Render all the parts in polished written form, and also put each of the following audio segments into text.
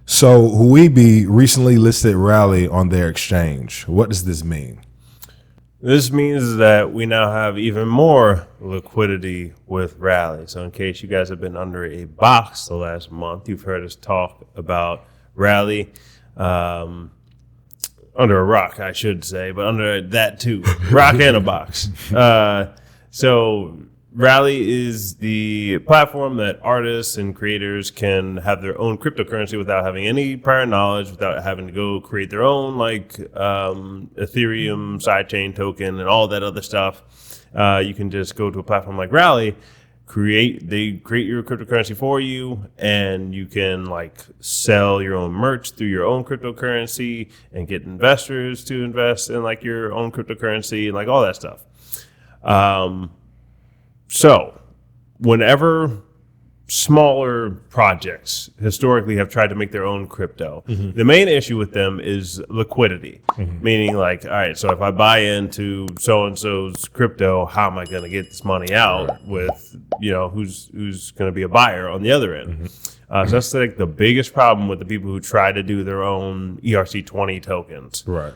So Huobi recently listed Rally on their exchange. What does this mean? This means that we now have even more liquidity with Rally. So in case you guys have been under a box the last month, you've heard us talk about Rally. Under a rock, I should say, but under that too. Rock and a box. So Rally is the platform that artists and creators can have their own cryptocurrency without having any prior knowledge, without having to go create their own Ethereum sidechain token and all that other stuff. You can just go to a platform like Rally, they create your cryptocurrency for you, and you can sell your own merch through your own cryptocurrency and get investors to invest in your own cryptocurrency and all that stuff. So whenever smaller projects historically have tried to make their own crypto, the main issue with them is liquidity, meaning all right, so if I buy into so-and-so's crypto, how am I going to get this money out with, who's going to be a buyer on the other end? So that's the biggest problem with the people who try to do their own ERC20 tokens. Right.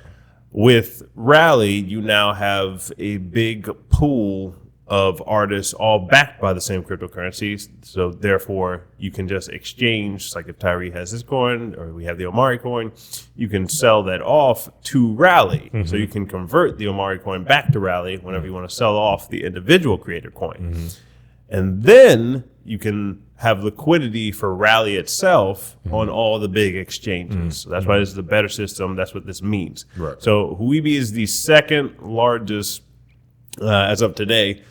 With Rally, you now have a big pool of artists all backed by the same cryptocurrencies. So therefore you can just exchange, if Tyree has his coin or we have the Omari coin, you can sell that off to Rally. So you can convert the Omari coin back to Rally whenever you want to sell off the individual creator coin. And then you can have liquidity for Rally itself on all the big exchanges. So that's why this is a better system. That's what this means. Right. So Huobi is the second largest, as of today,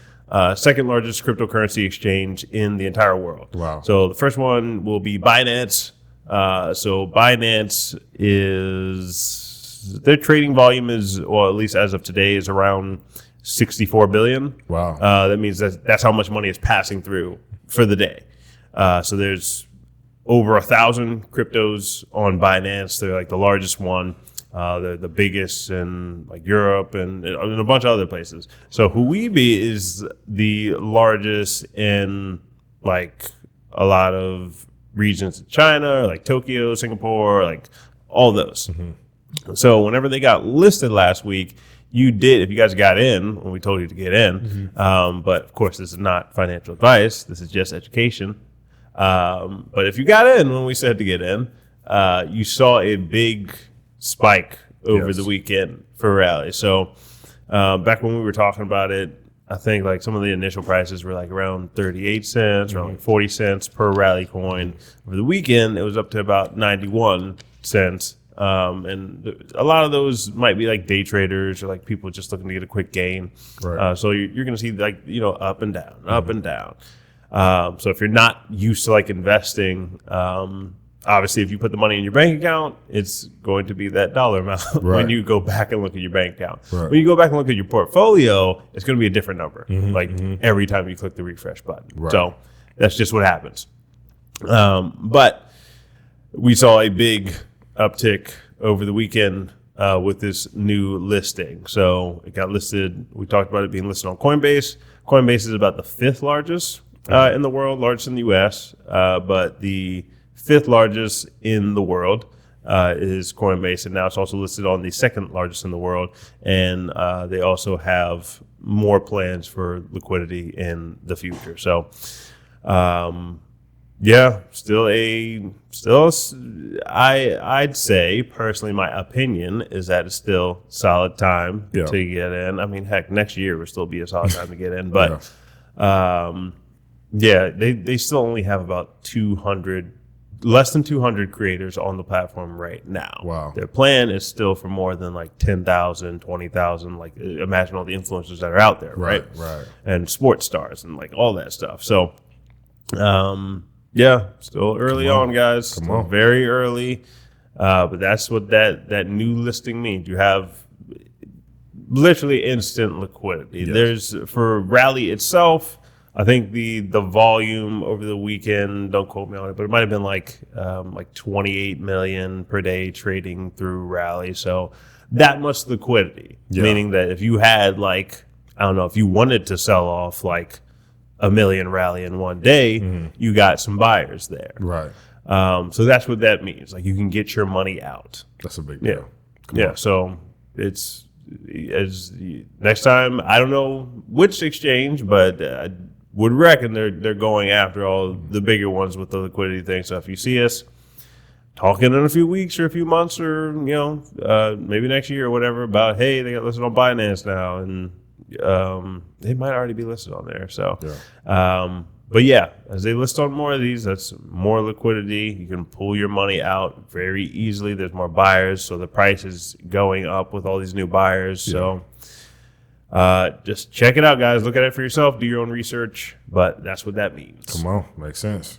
second largest cryptocurrency exchange in the entire world. Wow. So the first one will be Binance. So Binance their trading volume is, or at least as of today, is around 64 billion. Wow. That means that's how much money is passing through for the day. So there's over 1,000 cryptos on Binance. They're the largest one. They're the biggest in Europe and a bunch of other places. So Huobi is the largest in a lot of regions in China, Tokyo, Singapore, all those. So whenever they got listed last week, if you guys got in when we told you to get in, but of course this is not financial advice, this is just education. But if you got in when we said to get in, you saw a big spike over the weekend for Rally. So back when we were talking about it, I think some of the initial prices were around 38 cents, around 40 cents per Rally coin. Over the weekend, it was up to about 91 cents. And a lot of those might be day traders or people just looking to get a quick gain. Right. So you're going to see up and down, up and down. So if you're not used to investing, obviously if you put the money in your bank account, it's going to be that dollar amount when you go back and look at your bank account. Right. When you go back and look at your portfolio, it's going to be a different number, every time you click the refresh button. Right. So that's just what happens. But we saw a big uptick over the weekend with this new listing. So it got listed. We talked about it being listed on Coinbase. Coinbase is about the fifth largest in the world, largest in the U.S., but the fifth largest in the world is Coinbase, and now it's also listed on the second largest in the world. And they also have more plans for liquidity in the future. So, I'd say personally, my opinion is that it's still solid time to get in. I mean, heck, next year will still be a solid time to get in, but they still only have about less than 200 creators on the platform right now. Wow. Their plan is still for more than 10,000, 20,000. Imagine all the influencers that are out there, right? Right. And sports stars and all that stuff. So, still early on, guys. Still very early. But that's what that new listing means. You have literally instant liquidity. Yes. There's, for Rally itself, I think the volume over the weekend, don't quote me on it, but it might have been 28 million per day trading through Rally. So that much liquidity, meaning that if you had if you wanted to sell off 1 million Rally in one day, you got some buyers there. Right. So that's what that means. Like, you can get your money out. That's a big Yeah. deal. Yeah. So it's next time, I don't know which exchange, but I would reckon they're going after all the bigger ones with the liquidity thing. So if you see us talking in a few weeks or a few months or, maybe next year or whatever about, hey, they got listed on Binance now, and they might already be listed on there. So, but yeah, as they list on more of these, that's more liquidity. You can pull your money out very easily. There's more buyers, so the price is going up with all these new buyers. Yeah. So just check it out, guys. Look at it for yourself. Do your own research. But that's what that means. Come on. Makes sense.